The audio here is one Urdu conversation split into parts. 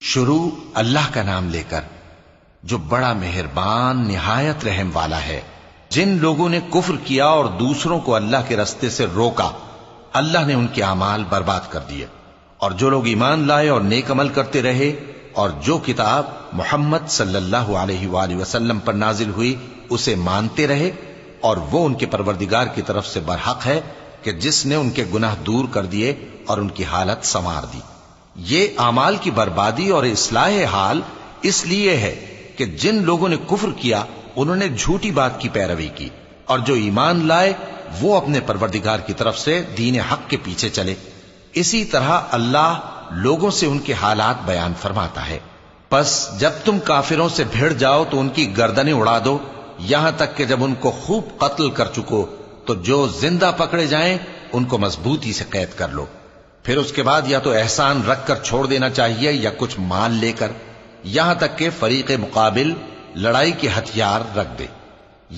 شروع اللہ کا نام لے کر جو بڑا مہربان نہایت رحم والا ہے۔ جن لوگوں نے کفر کیا اور دوسروں کو اللہ کے رستے سے روکا، اللہ نے ان کے اعمال برباد کر دیے، اور جو لوگ ایمان لائے اور نیک عمل کرتے رہے اور جو کتاب محمد صلی اللہ علیہ وآلہ وسلم پر نازل ہوئی اسے مانتے رہے، اور وہ ان کے پروردگار کی طرف سے برحق ہے کہ جس نے ان کے گناہ دور کر دیے اور ان کی حالت سنوار دی۔ یہ اعمال کی بربادی اور اصلاح حال اس لیے ہے کہ جن لوگوں نے کفر کیا انہوں نے جھوٹی بات کی پیروی کی، اور جو ایمان لائے وہ اپنے پروردگار کی طرف سے دین حق کے پیچھے چلے۔ اسی طرح اللہ لوگوں سے ان کے حالات بیان فرماتا ہے۔ پس جب تم کافروں سے بھیڑ جاؤ تو ان کی گردنیں اڑا دو، یہاں تک کہ جب ان کو خوب قتل کر چکو تو جو زندہ پکڑے جائیں ان کو مضبوطی سے قید کر لو۔ پھر اس کے بعد یا تو احسان رکھ کر چھوڑ دینا چاہیے یا کچھ مال لے کر، یہاں تک کہ فریق مقابل لڑائی کے ہتھیار رکھ دے۔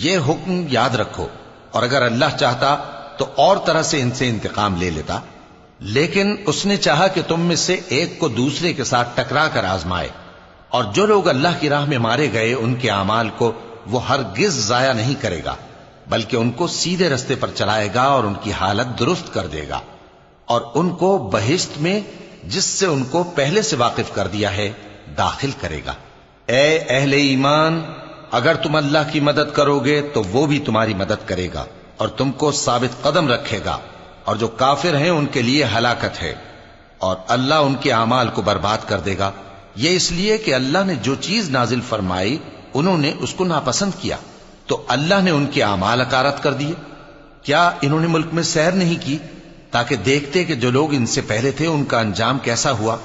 یہ حکم یاد رکھو، اور اگر اللہ چاہتا تو اور طرح سے ان سے انتقام لے لیتا، لیکن اس نے چاہا کہ تم میں سے ایک کو دوسرے کے ساتھ ٹکرا کر آزمائے، اور جو لوگ اللہ کی راہ میں مارے گئے ان کے اعمال کو وہ ہرگز ضائع نہیں کرے گا، بلکہ ان کو سیدھے رستے پر چلائے گا اور ان کی حالت درست کر دے گا، اور ان کو بہشت میں جس سے ان کو پہلے سے واقف کر دیا ہے داخل کرے گا۔ اے اہل ایمان، اگر تم اللہ کی مدد کرو گے تو وہ بھی تمہاری مدد کرے گا اور تم کو ثابت قدم رکھے گا، اور جو کافر ہیں ان کے لیے ہلاکت ہے، اور اللہ ان کے اعمال کو برباد کر دے گا۔ یہ اس لیے کہ اللہ نے جو چیز نازل فرمائی انہوں نے اس کو ناپسند کیا، تو اللہ نے ان کے اعمال اکارت کر دیے۔ کیا انہوں نے ملک میں سیر نہیں کی تاکہ دیکھتے کہ جو لوگ ان سے پہلے تھے ان کا انجام کیسا ہوا؟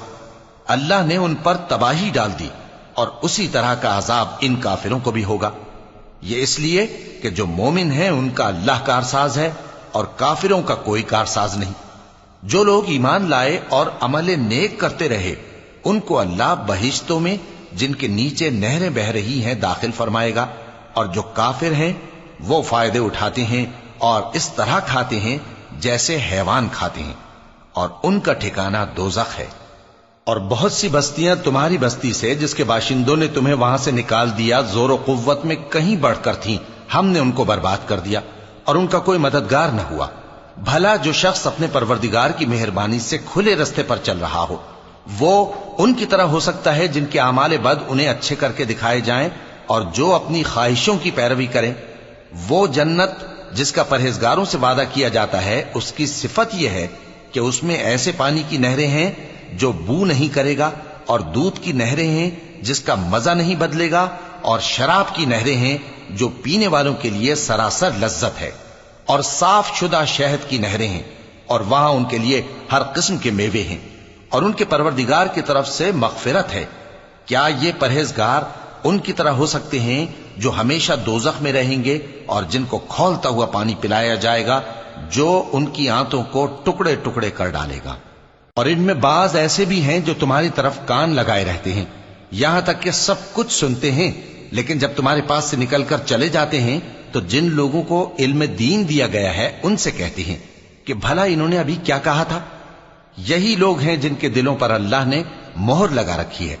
اللہ نے ان پر تباہی ڈال دی، اور اسی طرح کا عذاب ان کافروں کو بھی ہوگا۔ یہ اس لیے کہ جو مومن ہیں ان کا اللہ کارساز ہے اور کافروں کا کوئی کارساز نہیں۔ جو لوگ ایمان لائے اور عمل نیک کرتے رہے ان کو اللہ بہشتوں میں جن کے نیچے نہریں بہ رہی ہیں داخل فرمائے گا، اور جو کافر ہیں وہ فائدے اٹھاتے ہیں اور اس طرح کھاتے ہیں جیسے حیوان کھاتے ہیں، اور ان کا ٹھکانہ دوزخ ہے۔ اور بہت سی بستیاں تمہاری بستی سے جس کے باشندوں نے تمہیں وہاں سے نکال دیا زور و قوت میں کہیں بڑھ کر تھیں، ہم نے ان کو برباد کر دیا اور ان کا کوئی مددگار نہ ہوا۔ بھلا جو شخص اپنے پروردگار کی مہربانی سے کھلے رستے پر چل رہا ہو وہ ان کی طرح ہو سکتا ہے جن کے اعمال بد انہیں اچھے کر کے دکھائے جائیں، اور جو اپنی خواہشوں کی پیروی کریں۔ وہ جنت جس کا پرہیزگاروں سے وعدہ کیا جاتا ہے اس کی صفت یہ ہے کہ اس میں ایسے پانی کی نہریں ہیں جو بو نہیں کرے گا، اور دودھ کی نہریں ہیں جس کا مزہ نہیں بدلے گا، اور شراب کی نہریں ہیں جو پینے والوں کے لیے سراسر لذت ہے، اور صاف شدہ شہد کی نہریں ہیں، اور وہاں ان کے لیے ہر قسم کے میوے ہیں، اور ان کے پروردگار کی طرف سے مغفرت ہے۔ کیا یہ پرہیزگار ان کی طرح ہو سکتے ہیں جو ہمیشہ دوزخ میں رہیں گے اور جن کو کھولتا ہوا پانی پلایا جائے گا جو ان کی آنتوں کو ٹکڑے ٹکڑے کر ڈالے گا؟ اور ان میں بعض ایسے بھی ہیں جو تمہاری طرف کان لگائے رہتے ہیں، یہاں تک کہ سب کچھ سنتے ہیں، لیکن جب تمہارے پاس سے نکل کر چلے جاتے ہیں تو جن لوگوں کو علم دین دیا گیا ہے ان سے کہتے ہیں کہ بھلا انہوں نے ابھی کیا کہا تھا؟ یہی لوگ ہیں جن کے دلوں پر اللہ نے مہر لگا رکھی ہے،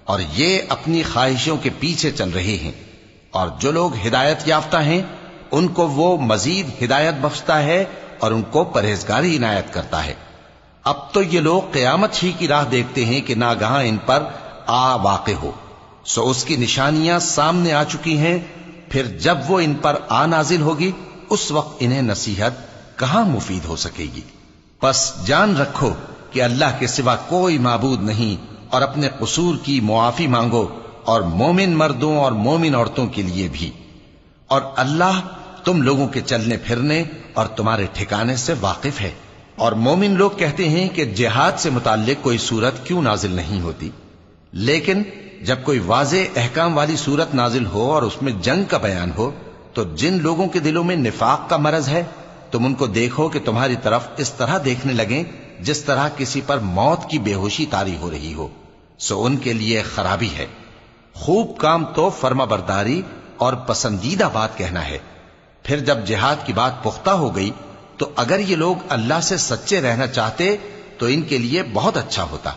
اور یہ اپنی خواہشوں کے پیچھے چل رہے ہیں۔ اور جو لوگ ہدایت یافتہ ہیں ان کو وہ مزید ہدایت بخشتا ہے اور ان کو پرہیزگاری عنایت کرتا ہے۔ اب تو یہ لوگ قیامت ہی کی راہ دیکھتے ہیں کہ ناگہاں ان پر آ واقع ہو، سو اس کی نشانیاں سامنے آ چکی ہیں، پھر جب وہ ان پر آ نازل ہوگی اس وقت انہیں نصیحت کہاں مفید ہو سکے گی۔ پس جان رکھو کہ اللہ کے سوا کوئی معبود نہیں، اور اپنے قصور کی معافی مانگو، اور مومن مردوں اور مومن عورتوں کے لیے بھی۔ اور اللہ تم لوگوں کے چلنے پھرنے اور تمہارے ٹھکانے سے واقف ہے۔ اور مومن لوگ کہتے ہیں کہ جہاد سے متعلق کوئی سورت کیوں نازل نہیں ہوتی، لیکن جب کوئی واضح احکام والی سورت نازل ہو اور اس میں جنگ کا بیان ہو تو جن لوگوں کے دلوں میں نفاق کا مرض ہے تم ان کو دیکھو کہ تمہاری طرف اس طرح دیکھنے لگیں جس طرح کسی پر موت کی بے ہوشی طاری ہو رہی ہو، سو ان کے لیے خرابی ہے۔ خوب کام تو فرما برداری اور پسندیدہ بات کہنا ہے۔ پھر جب جہاد کی بات پختہ ہو گئی تو اگر یہ لوگ اللہ سے سچے رہنا چاہتے تو ان کے لیے بہت اچھا ہوتا۔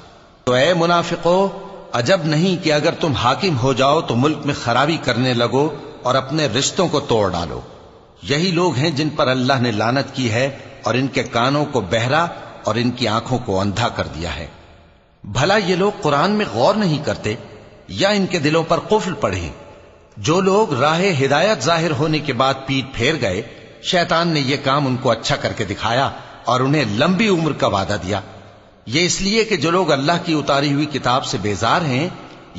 تو اے منافقو، عجب نہیں کہ اگر تم حاکم ہو جاؤ تو ملک میں خرابی کرنے لگو اور اپنے رشتوں کو توڑ ڈالو۔ یہی لوگ ہیں جن پر اللہ نے لعنت کی ہے اور ان کے کانوں کو بہرا اور ان کی آنکھوں کو اندھا کر دیا ہے۔ بھلا یہ لوگ قرآن میں غور نہیں کرتے یا ان کے دلوں پر قفل پڑے؟ جو لوگ راہ ہدایت ظاہر ہونے کے بعد پیٹ پھیر گئے، شیطان نے یہ کام ان کو اچھا کر کے دکھایا اور انہیں لمبی عمر کا وعدہ دیا۔ یہ اس لیے کہ جو لوگ اللہ کی اتاری ہوئی کتاب سے بیزار ہیں،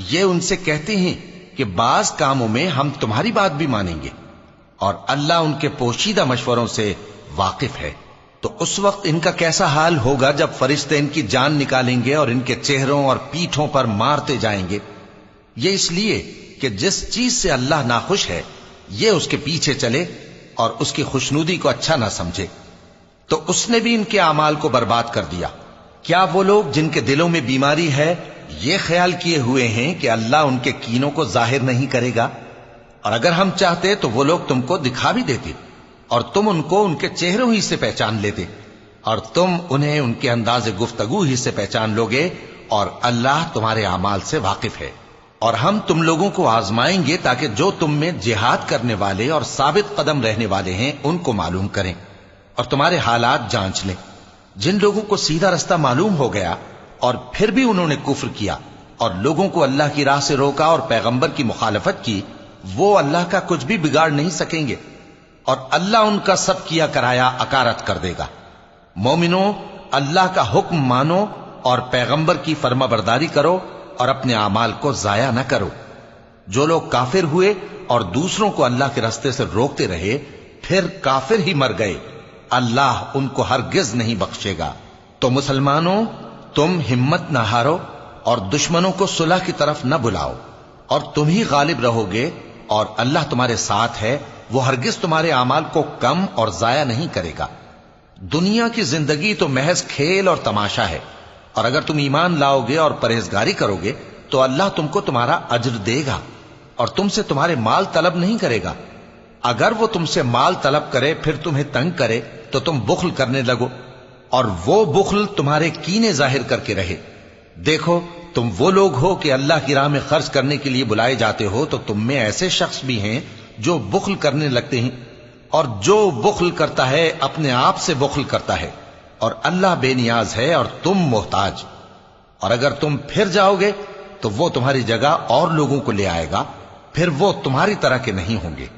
یہ ان سے کہتے ہیں کہ بعض کاموں میں ہم تمہاری بات بھی مانیں گے، اور اللہ ان کے پوشیدہ مشوروں سے واقف ہے۔ تو اس وقت ان کا کیسا حال ہوگا جب فرشتے ان کی جان نکالیں گے اور ان کے چہروں اور پیٹھوں پر مارتے جائیں گے۔ یہ اس لیے کہ جس چیز سے اللہ ناخوش ہے، یہ اس کے پیچھے چلے اور اس کی خوشنودی کو اچھا نہ سمجھے، تو اس نے بھی ان کے اعمال کو برباد کر دیا۔ کیا وہ لوگ جن کے دلوں میں بیماری ہے یہ خیال کیے ہوئے ہیں کہ اللہ ان کے کینوں کو ظاہر نہیں کرے گا؟ اور اگر ہم چاہتے تو وہ لوگ تم کو دکھا بھی دیتے اور تم ان کو ان کے چہروں ہی سے پہچان لیتے، اور تم انہیں ان کے انداز گفتگو ہی سے پہچان لوگے، اور اللہ تمہارے اعمال سے واقف ہے۔ اور ہم تم لوگوں کو آزمائیں گے تاکہ جو تم میں جہاد کرنے والے اور ثابت قدم رہنے والے ہیں ان کو معلوم کریں اور تمہارے حالات جانچ لیں۔ جن لوگوں کو سیدھا رستہ معلوم ہو گیا اور پھر بھی انہوں نے کفر کیا اور لوگوں کو اللہ کی راہ سے روکا اور پیغمبر کی مخالفت کی، وہ اللہ کا کچھ بھی بگاڑ نہیں سکیں گے، اور اللہ ان کا سب کیا کرایا اکارت کر دے گا۔ مومنوں، اللہ کا حکم مانو اور پیغمبر کی فرما برداری کرو اور اپنے اعمال کو ضائع نہ کرو۔ جو لوگ کافر ہوئے اور دوسروں کو اللہ کے راستے سے روکتے رہے پھر کافر ہی مر گئے، اللہ ان کو ہرگز نہیں بخشے گا۔ تو مسلمانوں، تم ہمت نہ ہارو اور دشمنوں کو صلح کی طرف نہ بلاؤ، اور تم ہی غالب رہو گے، اور اللہ تمہارے ساتھ ہے، وہ ہرگز تمہارے اعمال کو کم اور ضائع نہیں کرے گا۔ دنیا کی زندگی تو محض کھیل اور تماشا ہے، اور اگر تم ایمان لاؤ گے اور پرہیزگاری کرو گے تو اللہ تم کو تمہارا اجر دے گا اور تم سے تمہارے مال طلب نہیں کرے گا۔ اگر وہ تم سے مال طلب کرے پھر تمہیں تنگ کرے تو تم بخل کرنے لگو، اور وہ بخل تمہارے کینے ظاہر کر کے رہے۔ دیکھو، تم وہ لوگ ہو کہ اللہ کی راہ میں خرچ کرنے کے لیے بلائے جاتے ہو، تو تم میں ایسے شخص بھی ہیں جو بخل کرنے لگتے ہیں، اور جو بخل کرتا ہے اپنے آپ سے بخل کرتا ہے، اور اللہ بے نیاز ہے اور تم محتاج۔ اور اگر تم پھر جاؤ گے تو وہ تمہاری جگہ اور لوگوں کو لے آئے گا، پھر وہ تمہاری طرح کے نہیں ہوں گے۔